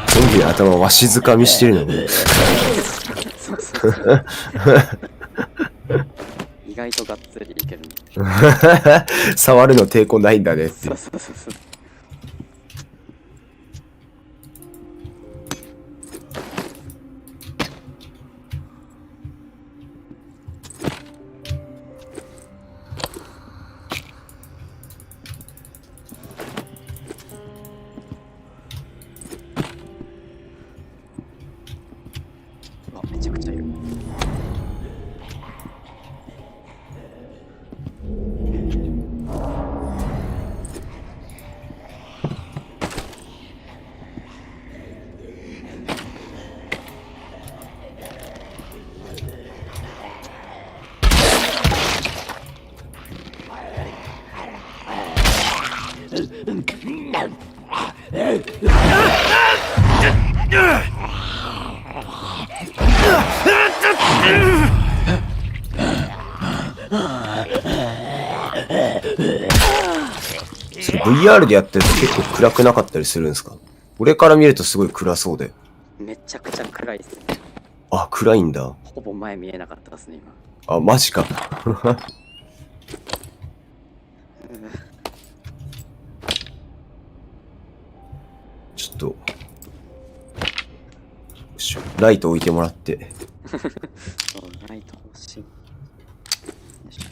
Speaker 14: ゾンビ頭わしづかみしてるのね。
Speaker 4: 意外とがっつりいける。
Speaker 14: 触るの抵抗ないんだねって。
Speaker 4: そう。めちゃくちゃいる。
Speaker 14: それ VR でやってると結構暗くなかったりするんですか？俺から見るとすごい暗そうで。
Speaker 4: めちゃくちゃ暗いですね。
Speaker 14: あ、暗いんだ。
Speaker 4: ほぼ前見えなかったですね、今。
Speaker 14: あ、マジか。ちょっと、ライト置いてもらって。
Speaker 4: そうライト欲しい。よいしょ。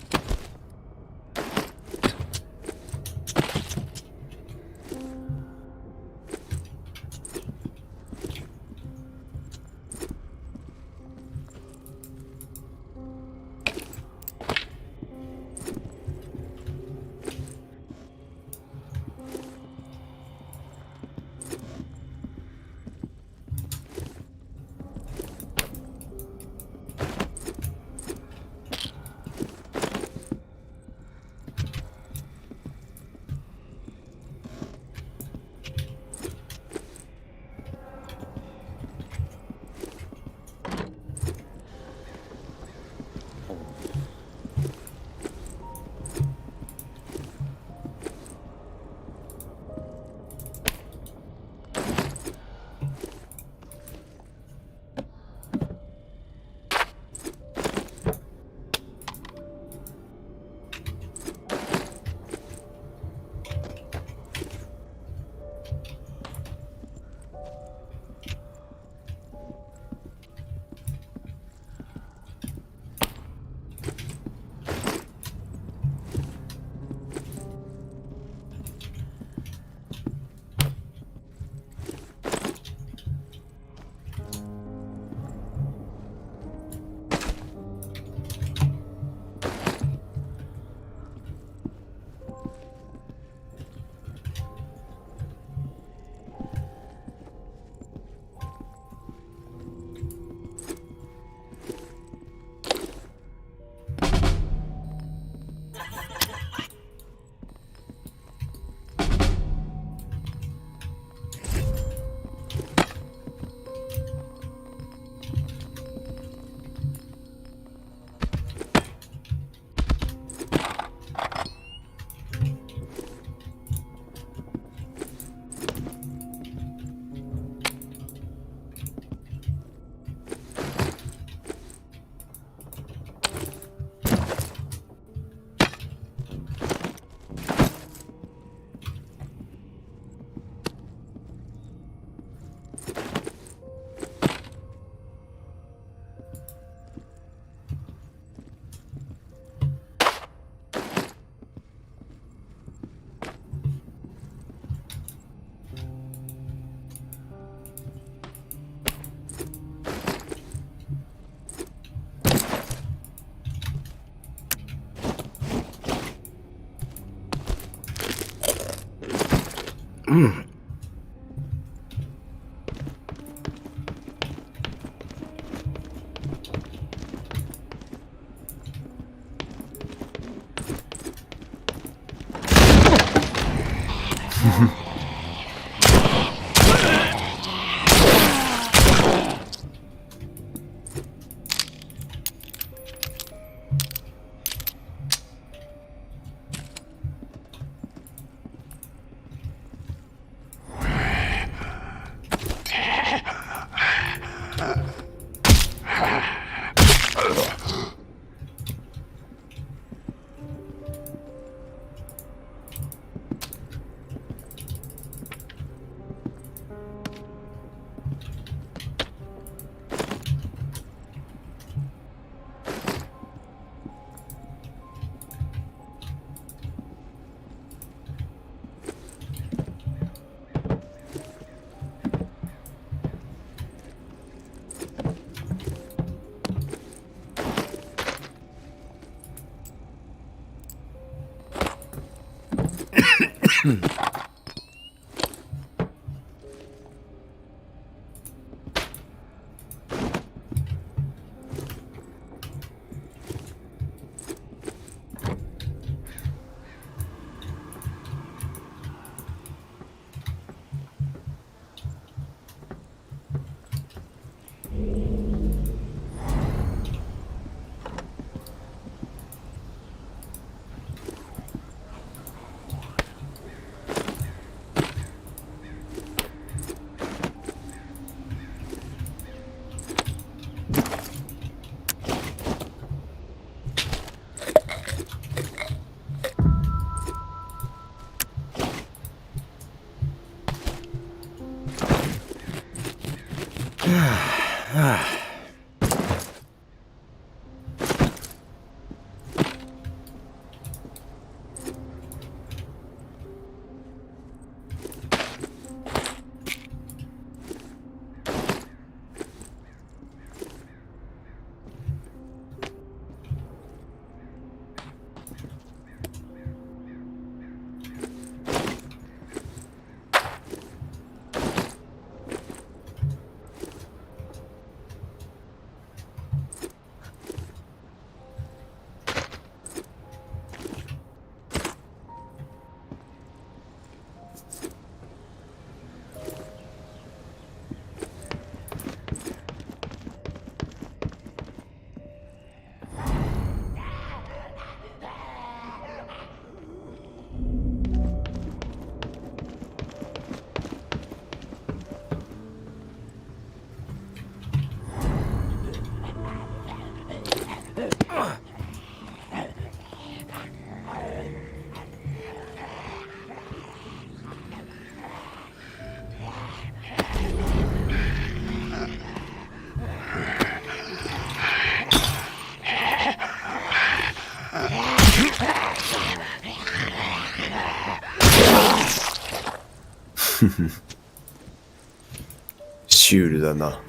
Speaker 14: シュールだな。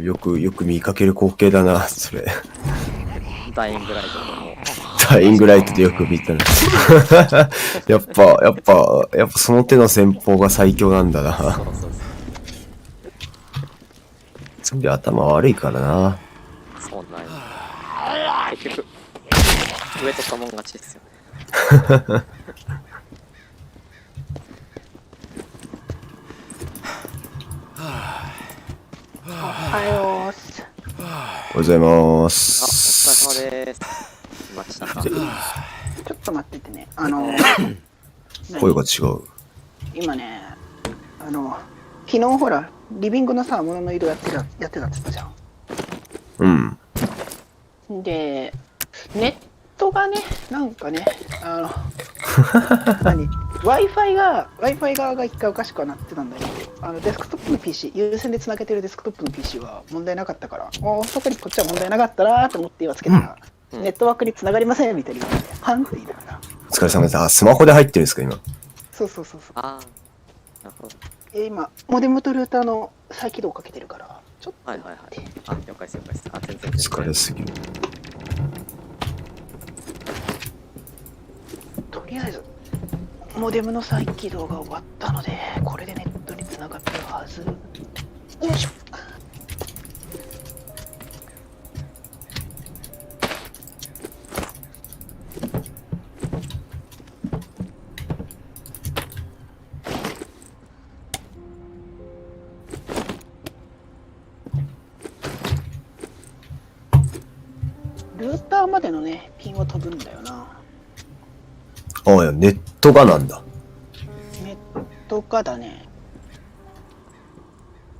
Speaker 14: よく見かける光景だな、それ。
Speaker 4: ダイイングライトも。
Speaker 14: ダイイングライトでよく見たな。やっぱその手の戦法が最強なんだな。
Speaker 4: そうそうそう。
Speaker 14: ゾンビ頭悪いからな。
Speaker 4: そうなんや。結局、上とかもん勝ちですよ。
Speaker 18: おはようす。
Speaker 14: おはようございます。
Speaker 4: お疲れ様です。来ましたか。
Speaker 18: ちょっと待っててね。
Speaker 14: 声が違う。
Speaker 18: 今ね、昨日ほら、リビングのさ、物の色やってたって言ったじゃん。
Speaker 14: うん。
Speaker 18: で、ネットがね、なんかね、Wi-Fi 側が一回おかしくはなってたんだけど、デスクトップの PC、有線でつなげてるデスクトップの PC は問題なかったから、特にこっちは問題なかったなと思って今つけたら、ネットワークにつながりませんみたいに言われて、はんって言いながら。
Speaker 14: お疲れ様です。あ、スマホで入ってるんですか、今。
Speaker 18: そう。ああ、なるほど。今、モデムとルーターの再起動をかけてるから、ちょっと。はいはいはい。あ、了解です。あ、全然。
Speaker 14: 疲れすぎる。
Speaker 18: とりあえず、モデムの再起動が終わったので、これでネットにつながってるはず。よいしょ。ルーターまでのね、ピンは飛ぶんだよな。
Speaker 14: ああ、いや、ネットがなんだ。
Speaker 18: ネットがだね。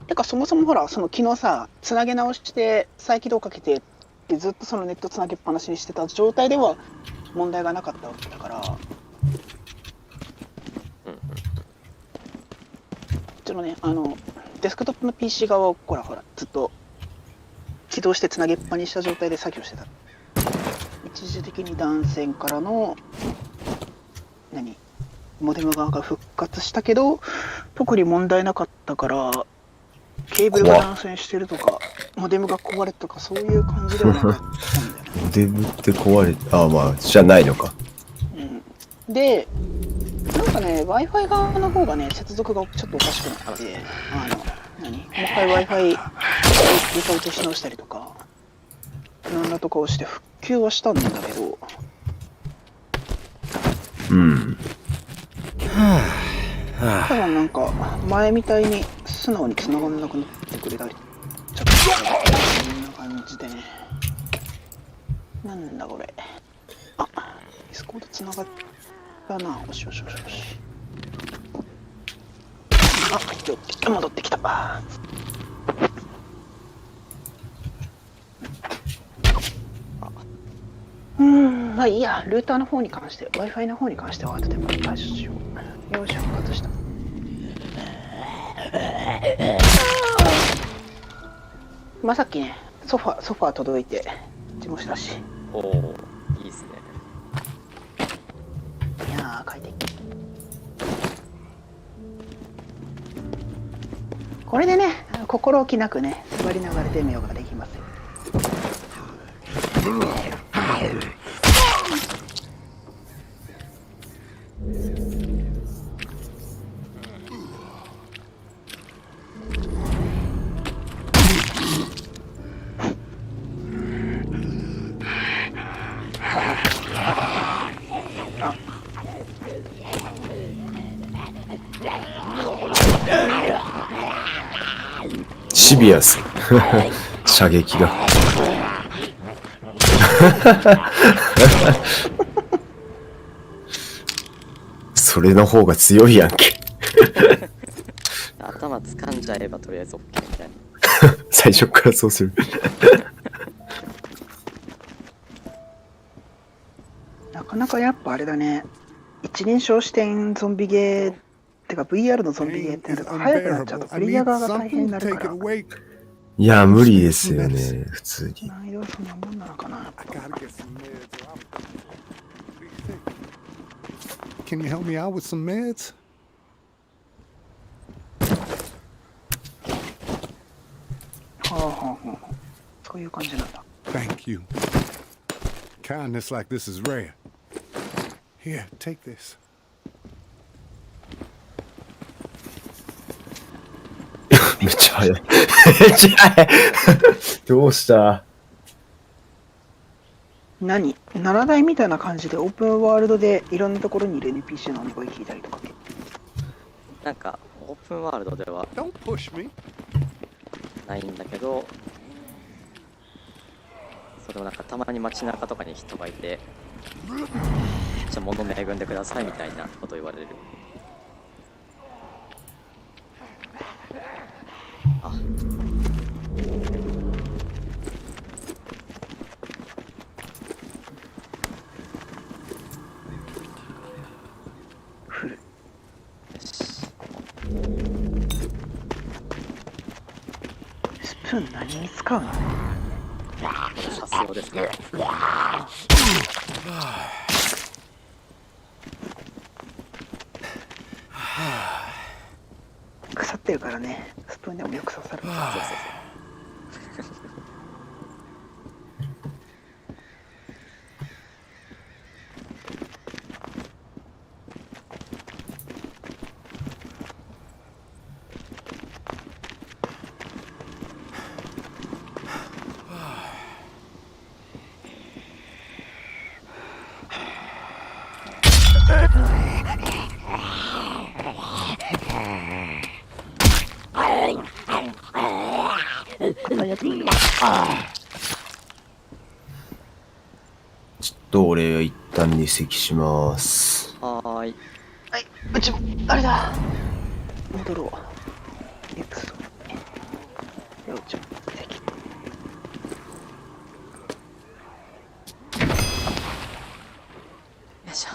Speaker 18: てか、そもそもほら、昨日さ、つなげ直して再起動かけてってずっとそのネットつなげっぱなしにしてた状態では問題がなかったわけだから。ちょっとね、デスクトップの PC 側をほら、ずっと起動してつなげっぱにした状態で作業してた。一時的に断線からのモデム側が復活したけど特に問題なかったからケーブルが断線してるとかモデムが壊れたとかそういう感じではなかったんだよね。
Speaker 14: モデムって壊れて、あ、まあじゃないのか。
Speaker 18: でなんかね Wi-Fi 側の方がね接続がちょっとおかしくなってもう一回 Wi-Fi リサウトし直したりとかなんだとかをして復旧はしたんだけどただなんか前みたいに素直に繋がんなくなってくれたりちょっとこんな感じでね。なんだこれ。あ、ディスコード繋がったな。よし。あ、戻ってきた。まあいいや、ルーターの方に関して、Wi-Fi の方に関しては後でも対処しよう。よし、復活した。まあさっきね、ソファー届いて、自もしたし。
Speaker 4: おお、いいっすね。
Speaker 18: いやー、快適。これでね、心置きなくね、座りながらデミオができますよ。
Speaker 14: シビアス射撃がそれの方が強いやんけ
Speaker 4: 頭掴んじゃえばとりあえず OK みたいな
Speaker 14: 最初からそうする
Speaker 18: なかなかやっぱあれだね、一人称視点ゾンビゲーてか VR のゾンビゲーってなると早くなっちゃうとプレイヤー側が大変になるから。
Speaker 14: いや無理ですよね普通に。
Speaker 18: 難易度そんなもんなのかな。
Speaker 17: Can you help me out with some meds?
Speaker 18: そういう感じなんだ。
Speaker 17: Thank you. Kindness like this is rare. Here, take this.
Speaker 14: めっちゃ早い。めっちゃ早い。どうした
Speaker 18: 7台みたいな感じでオープンワールドでいろんなところにいる NPC の声聞いたりとか。
Speaker 4: なんかオープンワールドではないんだけど、それもなんかたまに街中とかに人がいて、じゃあ物恵んでくださいみたいなこと言われる。あ、
Speaker 18: スプーン何に使うの？
Speaker 4: さすがですね。
Speaker 18: 腐ってるからね、スプーンでもよく刺さる。そうそうそう。
Speaker 14: ちょっと俺は一旦離席します。
Speaker 4: はーい。
Speaker 18: はい、うちもあれだ。戻ろう。X と。で、うちも席。
Speaker 4: よいしょ。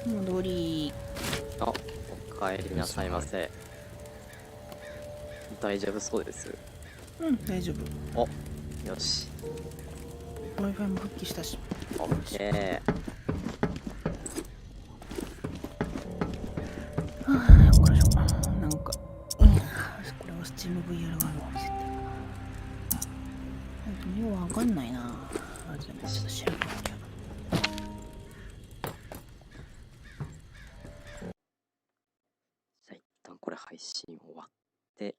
Speaker 18: 戻り。
Speaker 4: あ、お帰りなさいませ。大丈夫そうです。
Speaker 18: うん、大丈夫。
Speaker 4: お、よし。
Speaker 18: Wi-Fi も復帰したし。
Speaker 4: オッケー。
Speaker 18: はあ、よっこいしょ。なんか、これは Steam VR が見せてるかな。本当にようわかんないな。あ、ちょっと調べなきゃ。
Speaker 4: じゃあ一旦これ配信終わって、